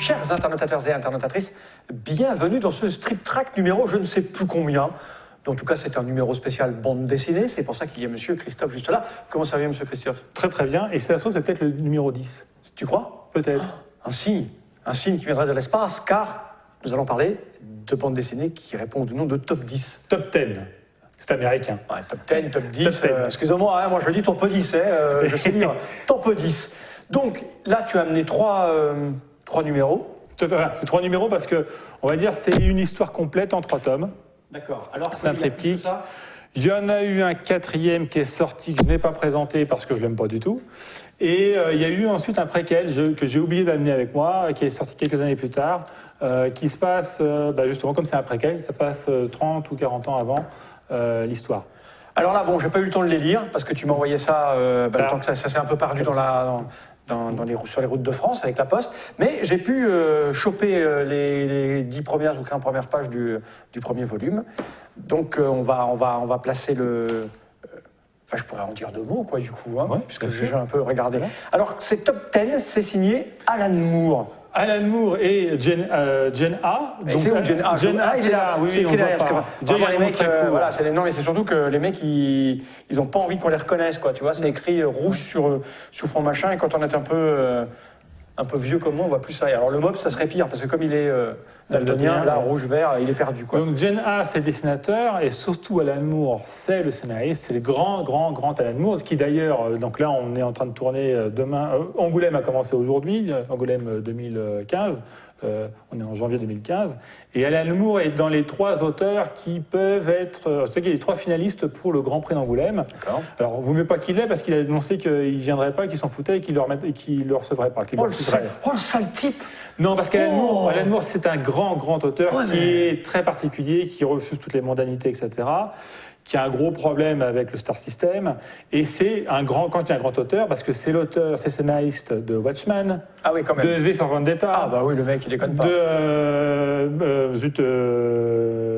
Chers internautateurs et internautatrices, bienvenue dans ce Strip Track numéro je ne sais plus combien. En tout cas, c'est un numéro spécial bande dessinée, c'est pour ça qu'il y a monsieur Christophe juste là. Comment ça va, monsieur Christophe? Très très bien, et c'est peut-être le numéro 10. Tu crois? Peut-être. Un signe qui viendrait de l'espace, car nous allons parler de bande dessinée qui répond au nom de Top 10. Top 10. C'est américain. Ouais, Top 10, Top 10. Top 10. Excusez-moi, hein, moi je dis Top 10, je sais lire. Top 10. Donc là, tu as amené trois numéros. C'est 3 numéros parce que, on va dire, c'est une histoire complète en 3 tomes. D'accord. Alors, c'est un triptyque. Il y en a eu un 4e qui est sorti, que je n'ai pas présenté parce que je ne l'aime pas du tout. Et il y a eu ensuite un préquel que j'ai oublié d'amener avec moi, qui est sorti quelques années plus tard, qui se passe, justement, comme c'est un préquel, ça passe 30 ou 40 ans avant l'histoire. Alors là, bon, j'ai pas eu le temps de les lire parce que tu m'as envoyé ça, le temps que ça s'est un peu perdu sur les routes de France avec la Poste, mais j'ai pu choper les 10 premières ou 15 premières pages du premier volume. Donc on va placer le... Enfin, je pourrais en dire 2 mots, quoi, du coup, hein, puisque j'ai un peu regardé. Alors, c'est Top 10, c'est signé Alan Moore. Alan Moore et Jen A. Et c'est où Jen A? Jen A, il est là. Oui, c'est écrit derrière. Les mecs, voilà, non, mais c'est surtout que les mecs, ils n'ont pas envie qu'on les reconnaisse, quoi. Tu vois, c'est écrit rouge sur fond machin, et quand on est un peu vieux comme moi, on voit plus ça. Alors le mob, ça serait pire, parce que comme il est daltonien, là, rouge-vert, il est perdu, quoi. Donc Jen A, c'est le dessinateur, et surtout Alan Moore, c'est le scénariste, c'est le grand Alan Moore, qui d'ailleurs, donc là, on est en train de tourner demain. Angoulême a commencé aujourd'hui, Angoulême 2015. On est en janvier 2015, et Alan Moore est dans les 3 auteurs qui peuvent être... Je sais qu'il y a les 3 finalistes pour le Grand Prix d'Angoulême. Alors, vous ne pas qu'il l'ait, parce qu'il a annoncé qu'il ne viendrait pas, qu'il s'en foutait et qu'il ne le recevrait pas. Le sale type! Non, parce qu'Alan Moore, c'est un grand auteur qui est très particulier, qui refuse toutes les mondanités, etc., qui a un gros problème avec le Star System, et c'est quand je dis un grand auteur, parce que c'est l'auteur, c'est scénariste de Watchmen, de V for Vendetta, ah bah oui, le mec, il déconne pas,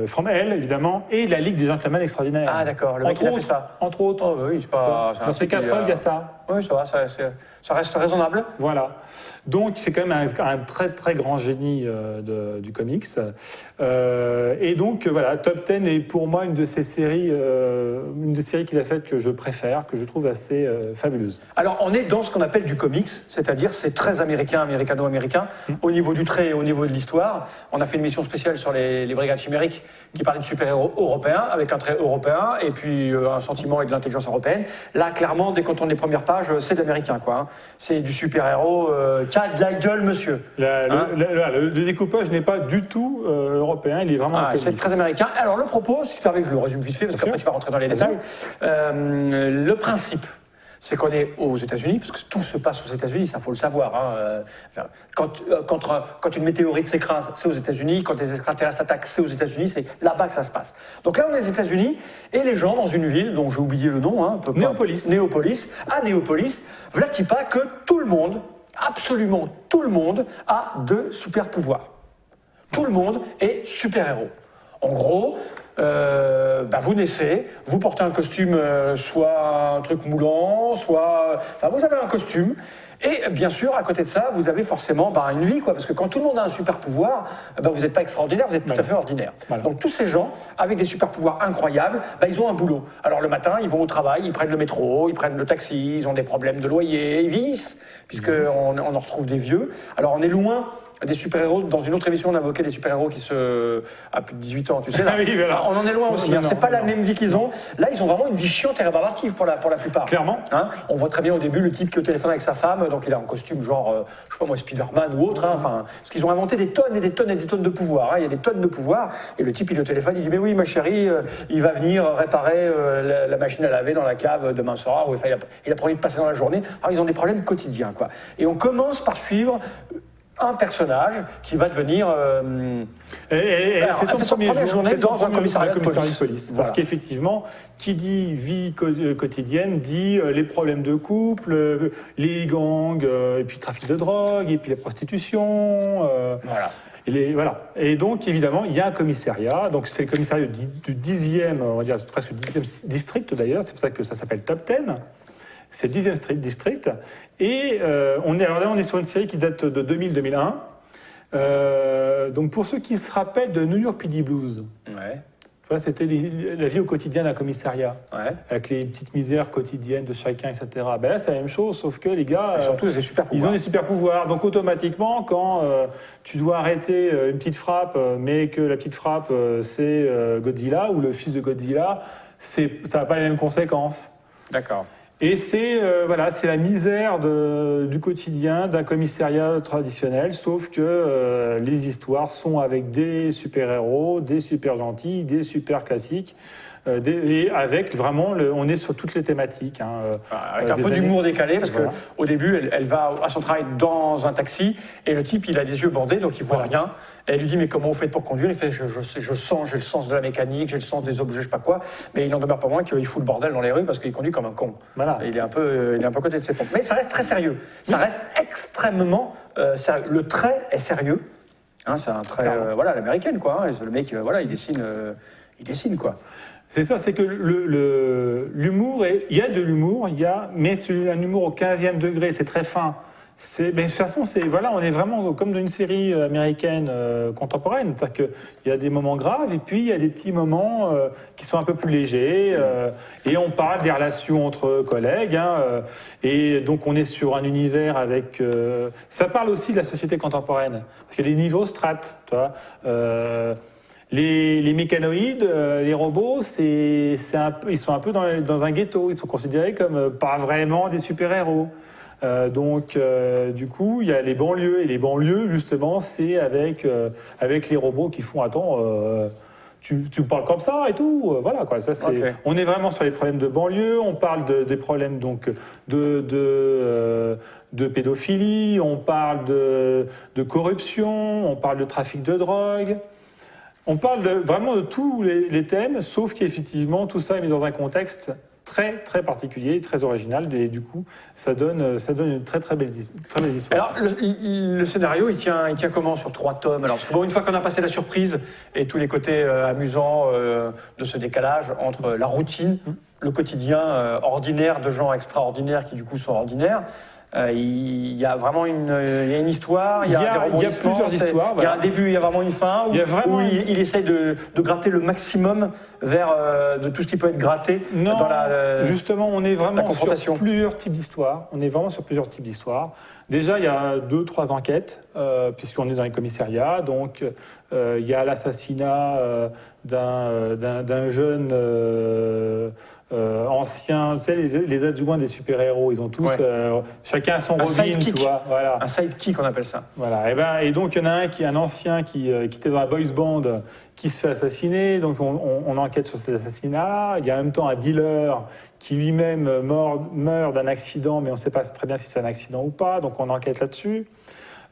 From Hell, évidemment, et la Ligue des Gentlemen Extraordinaires. Ah d'accord, le mec, il a fait ça. Entre autres. Oh, bah oui, c'est pas... Dans ces 4 œuvres, il y a ça. Oui, ça va, ça reste raisonnable. Voilà. Donc, c'est quand même un très grand génie du comics. Et donc, voilà, Top 10 est pour moi une des séries qu'il a faites que je préfère, que je trouve assez fabuleuse. Alors, on est dans ce qu'on appelle du comics, c'est-à-dire c'est très américano-américain, au niveau du trait et au niveau de l'histoire. On a fait une émission spéciale sur les Brigades chimériques qui parlait de super-héros européens, avec un trait européen, et puis un sentiment et de l'intelligence européenne. Là, clairement, dès qu'on tourne les premières pages, c'est de l'américain, quoi. Hein. C'est du super-héros qui a de la gueule, monsieur. Le découpage n'est pas du tout européen, il est vraiment c'est très américain. Alors, le propos, si tu permets que je le résume vite fait, parce qu'après tu vas rentrer dans les détails. Le principe, c'est qu'on est aux États-Unis, parce que tout se passe aux États-Unis, ça faut le savoir. Hein. Quand une météorite s'écrase, c'est aux États-Unis. Quand les extraterrestres attaquent, c'est aux États-Unis. C'est là-bas que ça se passe. Donc là, on est aux États-Unis, et les gens dans une ville dont j'ai oublié le nom, hein, Néopolis. À Néopolis, voilà-t-il pas que tout le monde, absolument tout le monde, a de super pouvoirs. Tout le monde est super-héros. En gros, vous naissez, vous portez un costume, soit un truc moulant, vous avez un costume, et bien sûr, à côté de ça, vous avez forcément une vie, quoi, parce que quand tout le monde a un super pouvoir, vous n'êtes pas extraordinaire, vous êtes tout à fait ordinaire. Voilà. Donc tous ces gens, avec des super pouvoirs incroyables, ils ont un boulot. Alors le matin, ils vont au travail, ils prennent le métro, ils prennent le taxi, ils ont des problèmes de loyer, ils vieillissent, puisqu'on en retrouve des vieux. Alors on est loin des super-héros. Dans une autre émission, on invoquait des super-héros qui à plus de 18 ans, tu sais. Là. On en est loin aussi. C'est pas la même vie qu'ils ont. Là, ils ont vraiment une vie chiante et rébarbative pour la plupart. Clairement. Hein, on voit très bien au début le type qui est au téléphone avec sa femme, donc il est en costume genre, je sais pas moi, Spider-Man ou autre. Hein, parce qu'ils ont inventé des tonnes et des tonnes et des tonnes de pouvoir. Hein, il y a des tonnes de pouvoir. Et le type, il est au téléphone, il dit, mais oui, ma chérie, il va venir réparer la machine à laver dans la cave demain soir. Il a promis de passer dans la journée. Alors, ils ont des problèmes quotidiens, quoi. Et on commence par suivre un personnage qui va devenir... c'est son premier journée dans un commissariat de police. Voilà. Parce qu'effectivement, qui dit vie quotidienne dit les problèmes de couple, les gangs, et puis le trafic de drogue, et puis la prostitution. Voilà. Et donc, évidemment, il y a un commissariat. Donc, c'est le commissariat du 10e, on va dire presque 10e district d'ailleurs. C'est pour ça que ça s'appelle Top 10. C'est le 10e district. Et on est sur une série qui date de 2000-2001. Donc pour ceux qui se rappellent de New York PD Blues, Ouais. tu vois, c'était la vie au quotidien d'un commissariat, Ouais. avec les petites misères quotidiennes de chacun, etc. Ben là, c'est la même chose, sauf que les gars, Et surtout, des super ils pouvoirs. ont des super pouvoirs. Donc automatiquement, quand tu dois arrêter une petite frappe, mais que la petite frappe, c'est Godzilla ou le fils de Godzilla, ça n'a pas les mêmes conséquences. D'accord. Et c'est la misère du quotidien d'un commissariat traditionnel, sauf que les histoires sont avec des super-héros, des super gentils, des super classiques, et avec vraiment, on est sur toutes les thématiques. Avec un peu d'humour décalé, parce Voilà. qu'au début, elle va à son travail dans un taxi, et le type, il a les yeux bandés, donc il voit rien. Et elle lui dit, mais comment vous faites pour conduire? Il fait, je sens, j'ai le sens de la mécanique, j'ai le sens des objets, je sais pas quoi. Mais il n'en demeure pas moins qu'il fout le bordel dans les rues, parce qu'il conduit comme un con. Voilà. Et il est un peu à côté de ses pompes. Mais ça reste très sérieux. Ça reste extrêmement sérieux. Le trait est sérieux. C'est un trait, voilà, l'américaine, quoi. Le mec, voilà, il dessine, quoi. C'est ça, c'est que l'humour, il y a de l'humour, mais c'est un humour au 15e degré, c'est très fin. Mais de toute façon, on est vraiment comme dans une série américaine contemporaine. C'est-à-dire qu'il y a des moments graves et puis il y a des petits moments qui sont un peu plus légers. Et on parle des relations entre collègues. Et donc on est sur un univers avec... ça parle aussi de la société contemporaine. Parce qu'il y a des niveaux strates, tu vois. Les mécanoïdes, les robots, ils sont un peu dans un ghetto. Ils sont considérés comme pas vraiment des super-héros. Du coup, il y a les banlieues. Et les banlieues, justement, c'est avec les robots qui font « Attends, tu me parles comme ça et tout ?» Voilà, quoi. Ça, Okay. On est vraiment sur les problèmes de banlieue. On parle des problèmes donc, de pédophilie. On parle de corruption. On parle de trafic de drogue. On parle vraiment de tous les thèmes, sauf qu'effectivement, tout ça est mis dans un contexte très, très particulier, très original, et du coup, ça donne une très, très belle histoire. Alors, le scénario, il tient comment sur 3 tomes? Alors, parce que bon, une fois qu'on a passé la surprise et tous les côtés amusants de ce décalage entre la routine, le quotidien ordinaire de gens extraordinaires qui, du coup, sont ordinaires, il y a vraiment une histoire, il y a des rebondissements, plusieurs histoires. Il y a un début, il y a vraiment une fin, où il essaye de gratter le maximum vers de tout ce qui peut être gratté Non, dans justement, on est vraiment confrontation. sur plusieurs types d'histoires. Déjà, il y a 2-3 enquêtes, puisqu'on est dans les commissariats. Donc, il y a l'assassinat d'un jeune ancien. Tu sais, les adjoints des super-héros, ils ont tous chacun a son Robin, tu vois. Voilà. Un sidekick, on appelle ça. Voilà. Et donc, il y en a un ancien qui était dans la boys band, qui se fait assassiner. Donc, on enquête sur cet assassinat. Il y a en même temps un dealer qui lui-même meurt d'un accident, mais on ne sait pas très bien si c'est un accident ou pas. Donc, on enquête là-dessus.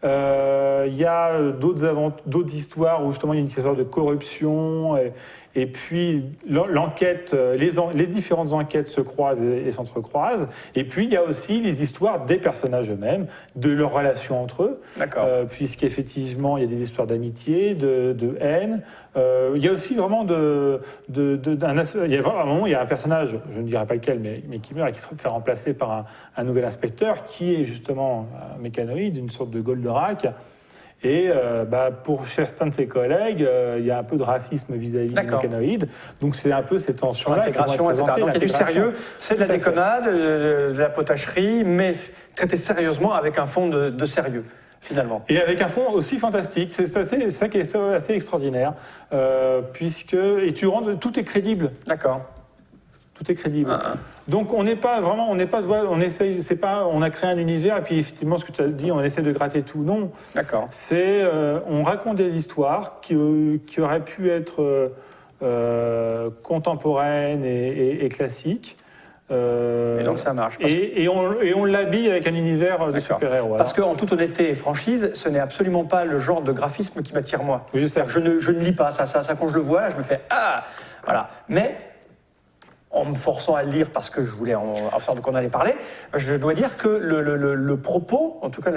Il y a d'autres histoires où justement il y a une histoire de corruption et puis l'enquête, les différentes enquêtes se croisent et s'entrecroisent. Et puis il y a aussi les histoires des personnages eux-mêmes, de leurs relations entre eux. D'accord. Puisqu'effectivement il y a des histoires d'amitié, de haine. Il y a aussi vraiment il y a à un moment il y a un personnage, je ne dirai pas lequel, mais qui meurt et qui se fait remplacer par un nouvel inspecteur qui est justement un mécanoïde, une sorte de Goldorak. Et pour certains de ses collègues, il y a un peu de racisme vis-à-vis des mécanoïdes. Donc c'est un peu ces tensions-là. L'intégration, etc. Donc il y a du sérieux, c'est de la déconnade, de la potacherie, mais traité sérieusement avec un fond de sérieux. Finalement. Et avec un fond aussi fantastique, c'est ça qui est assez extraordinaire, tout est crédible. D'accord. Tout est crédible. Donc on a créé un univers et puis effectivement ce que tu as dit, on essaie de gratter tout. Non. D'accord. On raconte des histoires qui auraient pu être contemporaines et classiques. Et donc ça marche. Et on l'habille avec un univers de super-héros. Parce qu'en toute honnêteté et franchise, ce n'est absolument pas le genre de graphisme qui m'attire moi. Oui, je sais. Je ne lis pas ça. Quand je le vois, là, je me fais voilà. Mais en me forçant à le lire parce que je voulais en sorte qu'on allait parler, je dois dire que le propos, en tout cas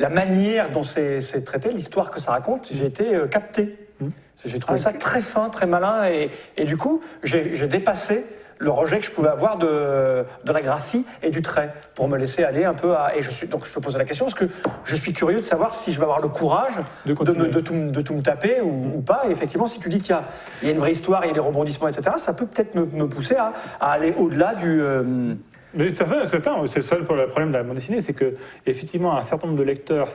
la manière dont c'est traité, l'histoire que ça raconte, j'ai été capté. J'ai trouvé ça très fin, très malin et du coup, j'ai dépassé le rejet que je pouvais avoir de la graphie et du trait, pour me laisser aller un peu à... Donc je te pose la question, parce que je suis curieux de savoir si je vais avoir le courage de tout me taper ou pas. Et effectivement, si tu dis qu'il y a une vraie histoire, il y a des rebondissements, etc., ça peut peut-être me pousser à aller au-delà du... Mais c'est le seul problème de la bande dessinée, c'est que effectivement un certain nombre de lecteurs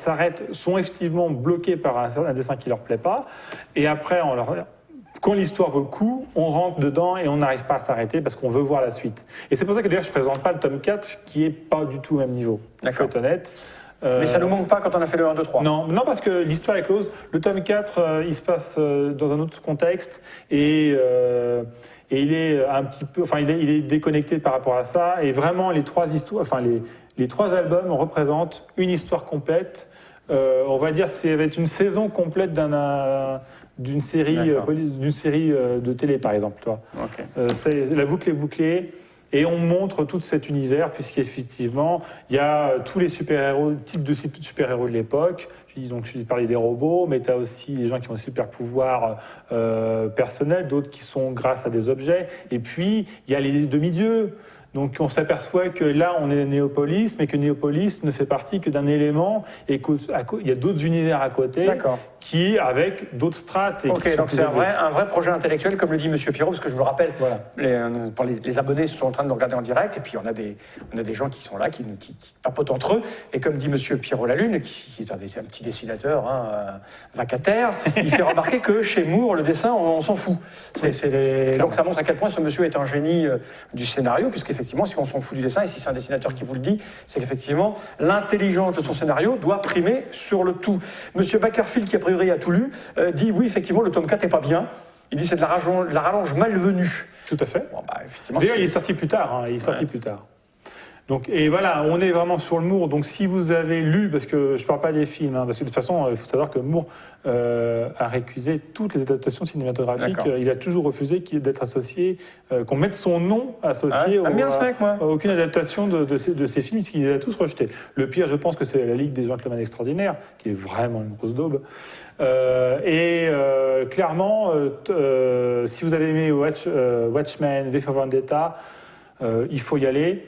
sont effectivement bloqués par un dessin qui leur plaît pas, et après quand l'histoire vaut le coup, on rentre dedans et on n'arrive pas à s'arrêter parce qu'on veut voir la suite. Et c'est pour ça que d'ailleurs je ne présente pas le tome 4 qui est pas du tout au même niveau. D'accord. Je vais être honnête. Mais ça ne nous manque pas quand on a fait le 1, 2, 3. Non, parce que l'histoire est close. Le tome 4, il se passe dans un autre contexte et il est un petit peu, il est déconnecté par rapport à ça. Et vraiment, les trois histoires, les trois albums représentent une histoire complète. On va dire, ça va être une saison complète d'une série de télé, par exemple. Okay. La boucle est bouclée. Et on montre tout cet univers, puisqu'effectivement, il y a tous les super-héros, types de super-héros de l'époque. Je parlais des robots, mais tu as aussi des gens qui ont des super-pouvoirs personnels, d'autres qui sont grâce à des objets. Et puis, il y a les demi-dieux. Donc on s'aperçoit que là, on est Néopolis, mais que Néopolis ne fait partie que d'un élément et qu'il y a d'autres univers à côté qui, avec d'autres strates. Ok, donc c'est un vrai projet intellectuel, comme le dit M. Pirot, parce que je vous le rappelle, les abonnés sont en train de nous regarder en direct, et puis on a des gens qui sont là, qui papotent entre eux, et comme dit M. Pirot-Lalune, qui est un petit dessinateur vacataire, il fait remarquer que chez Moore, le dessin, on s'en fout. Donc ça montre à quel point ce monsieur est un génie du scénario, puisqu'effectivement, si on s'en fout du dessin, et si c'est un dessinateur qui vous le dit, c'est qu'effectivement, l'intelligence de son scénario doit primer sur le tout. Monsieur Bakerfield, qui a priori a tout lu, dit oui, effectivement, le tome 4 n'est pas bien. Il dit c'est de la rallonge malvenue. Tout à fait. Bon, d'ailleurs, il est sorti plus tard. Plus tard. Donc, et voilà, on est vraiment sur le Moore. Donc si vous avez lu, parce que je ne parle pas des films, parce que de toute façon, il faut savoir que Moore a récusé toutes les adaptations cinématographiques. Il a toujours refusé d'être associé, qu'on mette son nom associé à aucune adaptation de ces films, puisqu'il les a tous rejetés. Le pire, je pense que c'est la Ligue des Gentlemen Extraordinaires, qui est vraiment une grosse daube. Clairement, si vous avez aimé Watchmen, V for Vendetta, il faut y aller.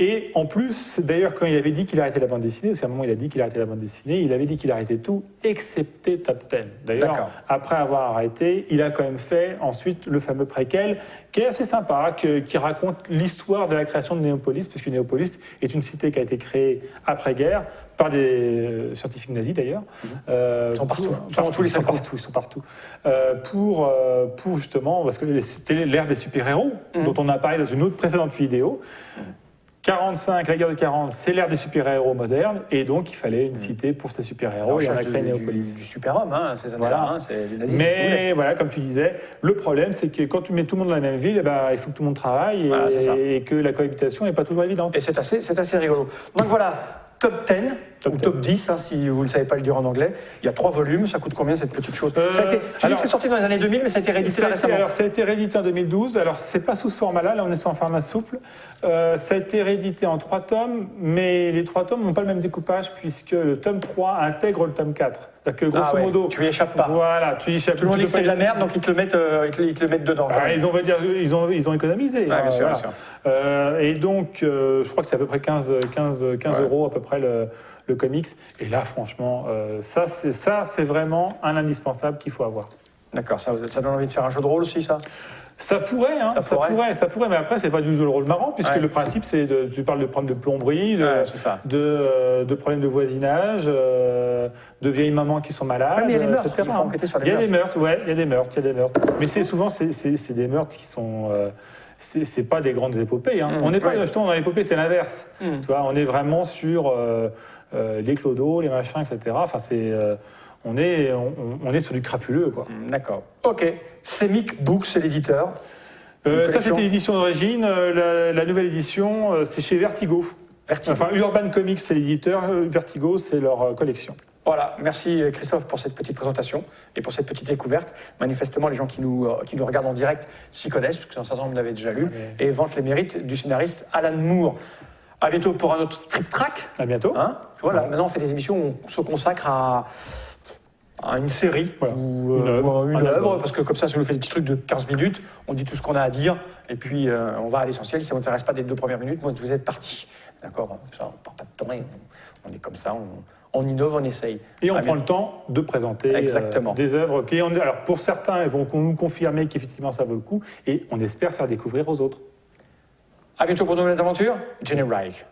Et en plus, d'ailleurs, quand il avait dit qu'il arrêtait la bande dessinée, parce qu'à un moment il a dit qu'il arrêtait la bande dessinée, il avait dit qu'il arrêtait tout, excepté Top 10. D'ailleurs, après avoir arrêté, il a quand même fait ensuite le fameux préquel, qui est assez sympa, qui raconte l'histoire de la création de Néopolis, puisque Néopolis est une cité qui a été créée après-guerre, par des scientifiques nazis d'ailleurs. Ils sont partout. Ils sont partout. Pour justement, parce que c'était l'ère des super-héros, dont on a parlé dans une autre précédente vidéo. 45, la guerre de 40, c'est l'ère des super-héros modernes, et donc il fallait une cité pour ces super-héros, et on a créé Néopolis. Du super-homme, ces années-là, c'est du nazisme. Mais voilà, comme tu disais, le problème, c'est que quand tu mets tout le monde dans la même ville, il faut que tout le monde travaille, et que la cohabitation n'est pas toujours évidente. Et c'est assez rigolo. Donc voilà, Top 10, ou Top 10, si vous ne savez pas le dire en anglais. Il y a 3 volumes, ça coûte combien cette petite chose? Tu dis que c'est sorti dans les années 2000, mais ça a été réédité récemment. Alors, ça a été réédité en 2012, alors c'est pas sous ce format-là, là on est sur un format souple. Ça a été réédité en 3 tomes, mais les 3 tomes n'ont pas le même découpage, puisque le tome 3 intègre le tome 4. C'est-à-dire que grosso modo... Tu y échappes pas. Voilà, tu y échappes. Tout le monde dit que c'est de la merde, donc ils te le mettent dedans. Ils ont économisé. Bien sûr. Et donc, je crois que c'est à peu près 15 euros à peu près le comics. Et là, franchement, ça c'est vraiment un indispensable qu'il faut avoir. D'accord, ça donne envie de faire un jeu de rôle aussi, ça? Ça pourrait, ça pourrait, mais après, c'est pas du jeu de rôle marrant, puisque le principe, c'est tu parles de problèmes de plomberie, de problèmes de voisinage, de vieilles mamans qui sont malades, mais il y a des meurtres, etc. Il y a des meurtres. Mais c'est souvent, c'est des meurtres qui sont... c'est pas des grandes épopées. On n'est pas justement dans l'épopée, c'est l'inverse. Tu vois, on est vraiment sur les clodos, les machins, etc. Enfin, on est sur du crapuleux, quoi. D'accord. Ok. Semic Books, c'est l'éditeur. Ça, c'était l'édition d'origine. La nouvelle édition, c'est chez Vertigo. Enfin, Urban Comics, c'est l'éditeur. Vertigo, c'est leur collection. Voilà, merci Christophe pour cette petite présentation et pour cette petite découverte. Manifestement, les gens qui nous regardent en direct s'y connaissent, parce qu'un certain nombre l'avaient déjà lu, et vantent les mérites du scénariste Alan Moore. À bientôt pour un autre Strip Track. À bientôt. Voilà, maintenant on fait des émissions où on se consacre à une série Voilà. ou Une une œuvre. œuvre, parce que comme ça nous fait des petits trucs de 15 minutes, on dit tout ce qu'on a à dire, et puis on va à l'essentiel. Si ça ne vous intéresse pas dès les 2 premières minutes, vous êtes parti. D'accord? Ça, on ne part pas de temps, et on est comme ça, on innove, on essaye. Et on prend le temps de présenter des œuvres qui, alors pour certains, elles vont nous confirmer qu'effectivement ça vaut le coup, et on espère faire découvrir aux autres. À bientôt pour de nouvelles aventures. Jenny Reich.